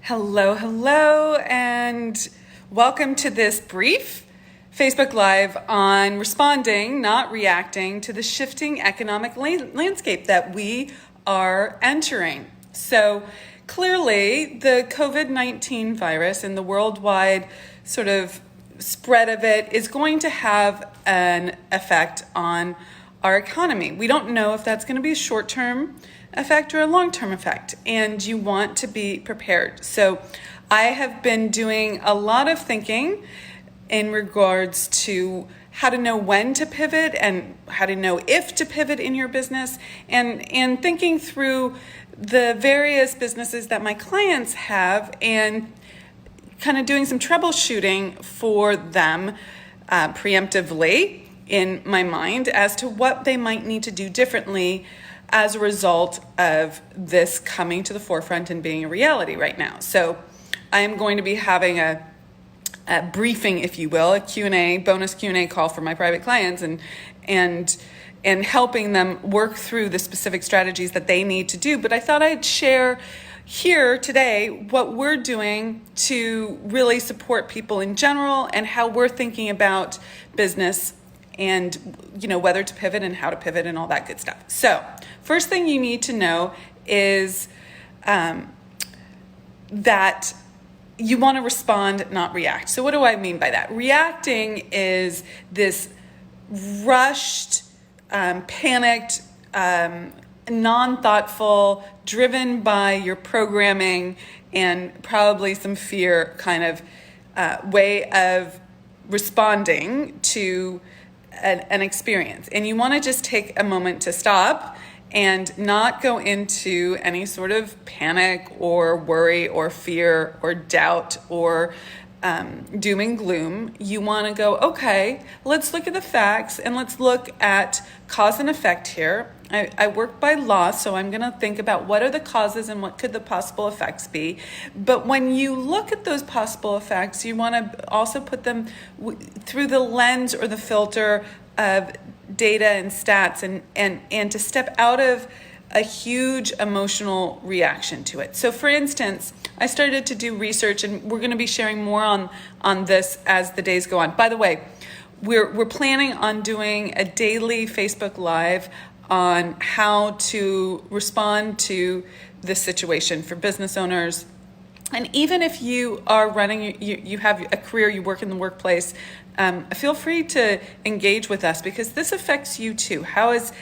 Hello, and welcome to this brief Facebook Live on responding, not reacting, to the shifting economic landscape that we are entering. So clearly, the COVID-19 virus and the worldwide sort of spread of it is going to have an effect on our economy. We don't know if that's going to be a short-term effect or a long-term effect, and you want to be prepared. So I have been doing a lot of thinking in regards to how to know when to pivot and how to know if to pivot in your business, and thinking through the various businesses that my clients have and kind of doing some troubleshooting for them preemptively in my mind as to what they might need to do differently as a result of this coming to the forefront and being a reality right now. So I am going to be having a briefing, if you will, a Q&A, bonus Q&A call for my private clients and helping them work through the specific strategies that they need to do. But I thought I'd share here today what we're doing to really support people in general and how we're thinking about business and whether to pivot and how to pivot and all that good stuff. So first thing you need to know is that you want to respond, not react. So what do I mean by that? Reacting is this rushed, panicked, non-thoughtful, driven by your programming and probably some fear kind of way of responding to an experience. And you want to just take a moment to stop and not go into any sort of panic or worry or fear or doubt or doom and gloom. You want to go, okay, let's look at the facts and let's look at cause and effect here. I work by law, so I'm going to think about what are the causes and what could the possible effects be. But when you look at those possible effects, you want to also put them through the lens or the filter of data and stats and to step out of a huge emotional reaction to it. So for instance, I started to do research, and we're going to be sharing more on this as the days go on. By the way, we're planning on doing a daily Facebook Live on how to respond to this situation for business owners. And even if you are running, you have a career, you work in the workplace, feel free to engage with us because this affects you too. How is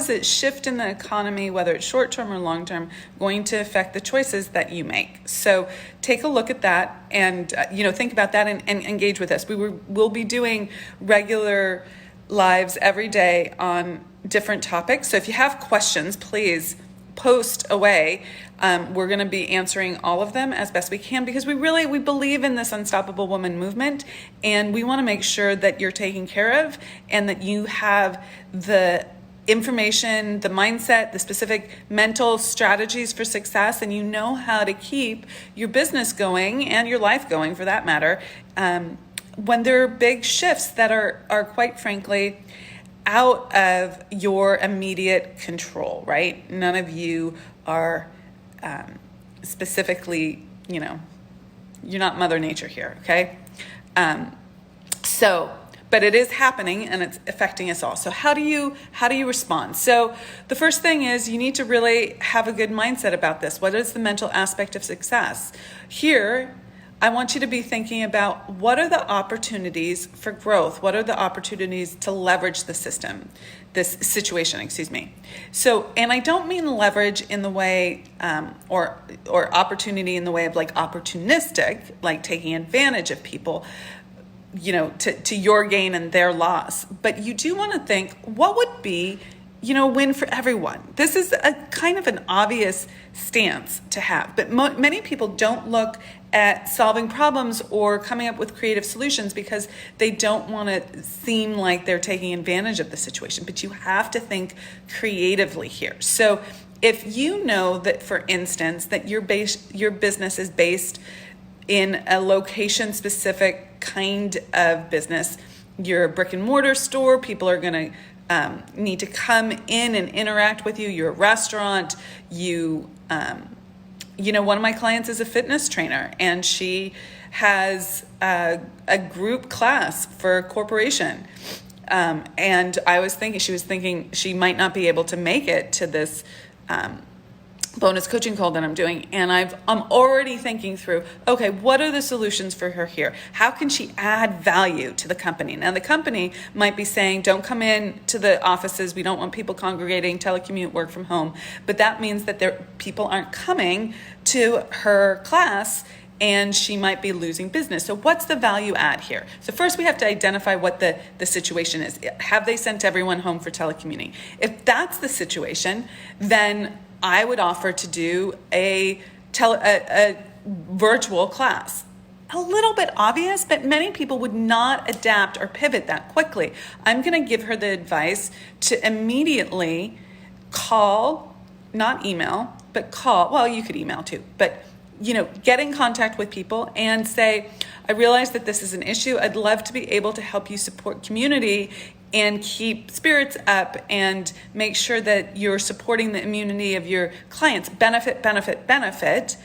it shift in the economy, whether it's short-term or long-term, going to affect the choices that you make? So take a look at that and think about that and engage with us. We'll be doing regular lives every day on different topics. So if you have questions, please post away. We're going to be answering all of them as best we can because we believe in this Unstoppable Woman movement, and we want to make sure that you're taken care of and that you have the information, the mindset, the specific mental strategies for success, and you know how to keep your business going and your life going for that matter when there are big shifts that are quite frankly out of your immediate control, right? None of you are specifically, you're not Mother Nature here, okay? But it is happening and it's affecting us all. So how do you respond? So the first thing is you need to really have a good mindset about this. What is the mental aspect of success? Here, I want you to be thinking about what are the opportunities for growth? What are the opportunities to leverage this situation. So, and I don't mean leverage in the way, or opportunity in the way of like opportunistic, like taking advantage of people, to your gain and their loss. But you do want to think, what would be, win for everyone? This is a kind of an obvious stance to have, but many people don't look at solving problems or coming up with creative solutions because they don't want to seem like they're taking advantage of the situation. But you have to think creatively here. So if you know that, for instance, that your business is based in a location-specific kind of business, you're a brick and mortar store, people are going to need to come in and interact with you. You're a restaurant, you one of my clients is a fitness trainer, and she has a group class for a corporation. And she was thinking she might not be able to make it to this bonus coaching call that I'm doing. And I'm already thinking through, okay, what are the solutions for her here? How can she add value to the company? Now, the company might be saying, don't come in to the offices. We don't want people congregating, telecommute, work from home. But that means that people aren't coming to her class, and she might be losing business. So what's the value add here? So first we have to identify what the situation is. Have they sent everyone home for telecommuting? If that's the situation, then I would offer to do a virtual class. A little bit obvious, but many people would not adapt or pivot that quickly. I'm going to give her the advice to immediately call, not email, but call. Well, you could email too, but get in contact with people and say, I realize that this is an issue. I'd love to be able to help you support community and keep spirits up and make sure that you're supporting the immunity of your clients. Benefit.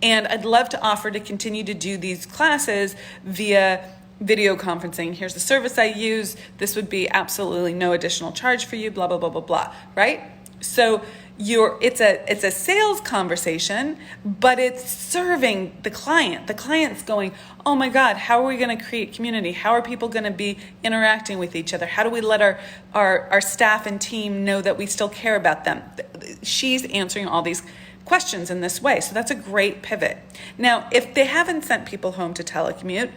And I'd love to offer to continue to do these classes via video conferencing. Here's the service I use. This would be absolutely no additional charge for you, blah, blah, blah, blah, blah, right? So it's a sales conversation, but it's serving the client. The client's going, oh my God, how are we going to create community? How are people going to be interacting with each other? How do we let our staff and team know that we still care about them? She's answering all these questions in this way. So that's a great pivot. Now, if they haven't sent people home to telecommute,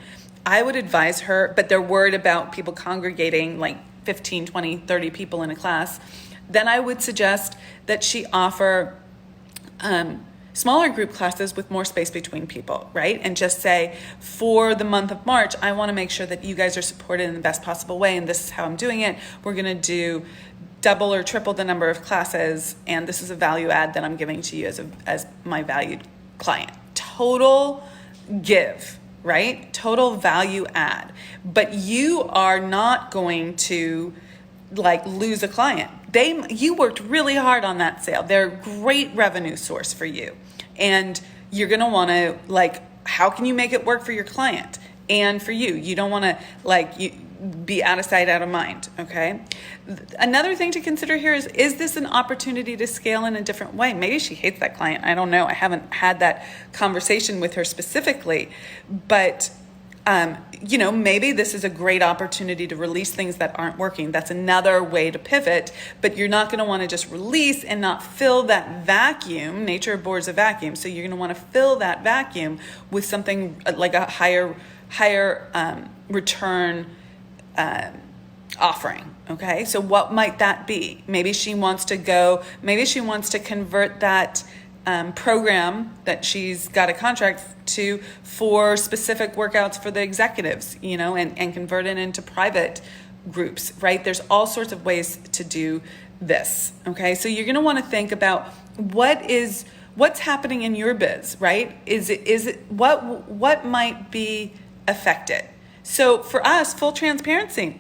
I would advise her, but they're worried about people congregating like 15, 20, 30 people in a class, then I would suggest that she offer smaller group classes with more space between people, right? And just say, for the month of March, I want to make sure that you guys are supported in the best possible way, and this is how I'm doing it. We're going to do double or triple the number of classes, and this is a value add that I'm giving to you as my valued client. Total give, right? Total value add. But you are not going to lose a client. You worked really hard on that sale. They're a great revenue source for you. And you're going to want to how can you make it work for your client and for you? You don't want to be out of sight, out of mind. Okay. Another thing to consider here is this an opportunity to scale in a different way? Maybe she hates that client. I don't know. I haven't had that conversation with her specifically, but maybe this is a great opportunity to release things that aren't working. That's another way to pivot, but you're not going to want to just release and not fill that vacuum. Nature abhors a vacuum. So you're going to want to fill that vacuum with something like a higher return offering. Okay. So what might that be? Maybe she wants to convert that program that she's got a contract to for specific workouts for the executives, and convert it into private groups, right? There's all sorts of ways to do this. Okay. So you're going to want to think about what's happening in your biz, right? What might be affected? So for us, full transparency,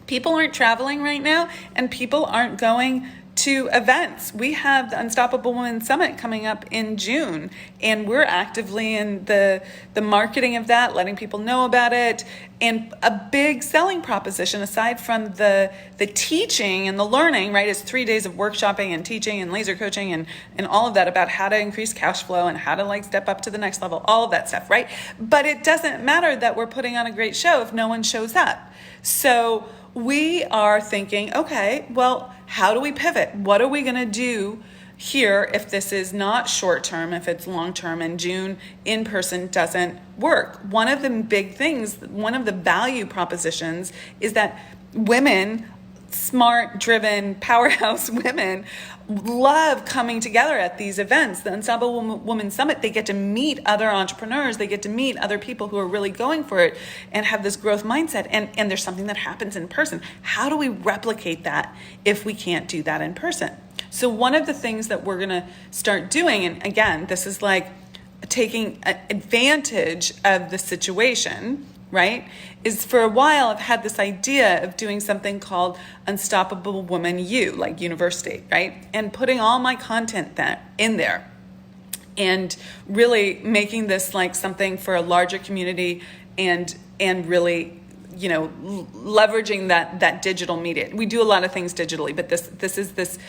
people aren't traveling right now, and people aren't going to events. We have the Unstoppable Women Summit coming up in June, and we're actively in the marketing of that, letting people know about it. And a big selling proposition, aside from the teaching and the learning, right, is 3 days of workshopping and teaching and laser coaching and all of that about how to increase cash flow and how to step up to the next level, all of that stuff, right? But it doesn't matter that we're putting on a great show if no one shows up. So we are thinking, okay, well, how do we pivot? What are we going to do here if this is not short term, if it's long term, and June in person doesn't work? One of the big things, one of the value propositions is that women, smart, driven, powerhouse women, love coming together at these events. The Unstoppable Women Summit, they get to meet other entrepreneurs, they get to meet other people who are really going for it and have this growth mindset, and there's something that happens in person. How do we replicate that if we can't do that in person? So one of the things that we're going to start doing, and again, this is taking advantage of the situation, right, is for a while I've had this idea of doing something called Unstoppable Woman U, like university, right, and putting all my content in there. and really making this like something for a larger community, and really, you know, leveraging that digital media. We do a lot of things digitally, but this is this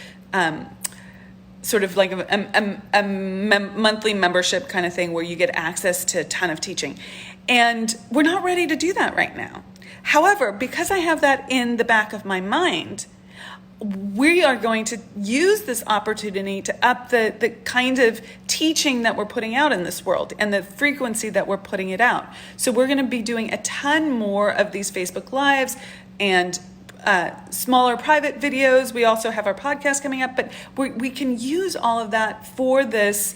sort of like a monthly membership kind of thing where you get access to a ton of teaching. And we're not ready to do that right now. However, because I have that in the back of my mind, we are going to use this opportunity to up the kind of teaching that we're putting out in this world and the frequency that we're putting it out. So we're going to be doing a ton more of these Facebook Lives and smaller private videos. We also have our podcast coming up, but we can use all of that for this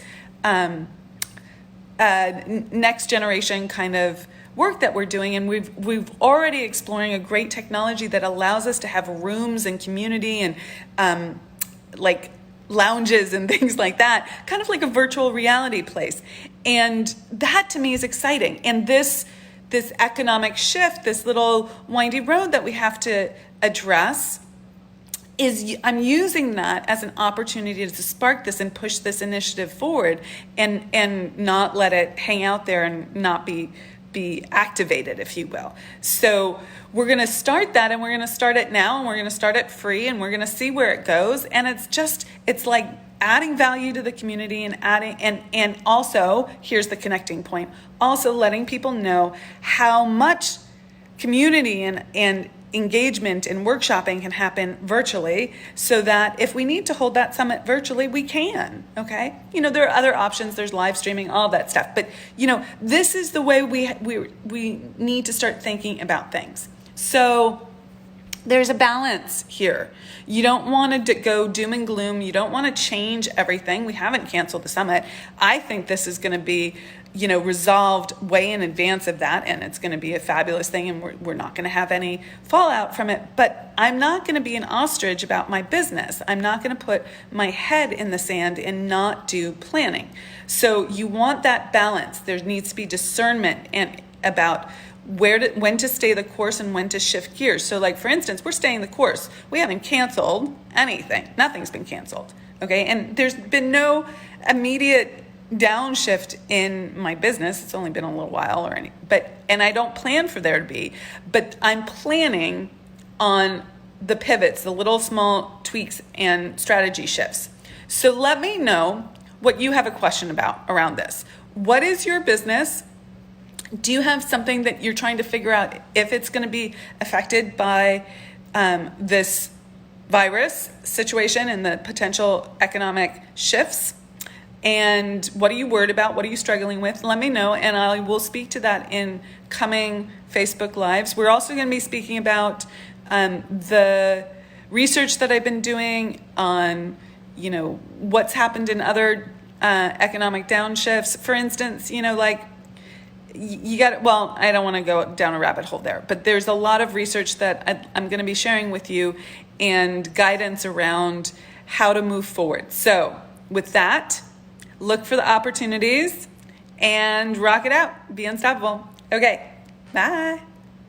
next generation kind of work that we're doing. And we've already exploring a great technology that allows us to have rooms and community and like lounges and things like that, kind of like a virtual reality place. And that to me is exciting. And this economic shift, this little windy road that we have to address, is I'm using that as an opportunity to spark this and push this initiative forward, and not let it hang out there and not be activated, if you will. So we're going to start that, and we're going to start it now, and we're going to start it free, and we're going to see where it goes. And it's like adding value to the community and adding, and also, here's the connecting point, also letting people know how much community and engagement and workshopping can happen virtually, so that if we need to hold that summit virtually, we can, okay? You know, there are other options, there's live streaming, all that stuff, but you know, this is the way we need to start thinking about things. So there's a balance here. You don't want to go doom and gloom. You don't want to change everything. We haven't canceled the summit. I think this is going to be, you know, resolved way in advance of that, and it's going to be a fabulous thing, and we're not going to have any fallout from it. But I'm not going to be an ostrich about my business. I'm not going to put my head in the sand and not do planning. So you want that balance. There needs to be discernment and about when to stay the course and when to shift gears. So like, for instance, we're staying the course. We haven't canceled anything. Nothing's been canceled. Okay. And there's been no immediate downshift in my business. It's only been a little while and I don't plan for there to be, but I'm planning on the pivots, the little small tweaks and strategy shifts. So let me know what you have a question about around this. What is your business? Do you have something that you're trying to figure out if it's going to be affected by this virus situation and the potential economic shifts? And what are you worried about? What are you struggling with? Let me know, and I will speak to that in coming Facebook Lives. We're also going to be speaking about the research that I've been doing on, you know, what's happened in other economic downshifts. For instance, you know, like, I don't want to go down a rabbit hole there, but there's a lot of research that I'm going to be sharing with you and guidance around how to move forward. So with that, look for the opportunities and rock it out. Be unstoppable. Okay, bye.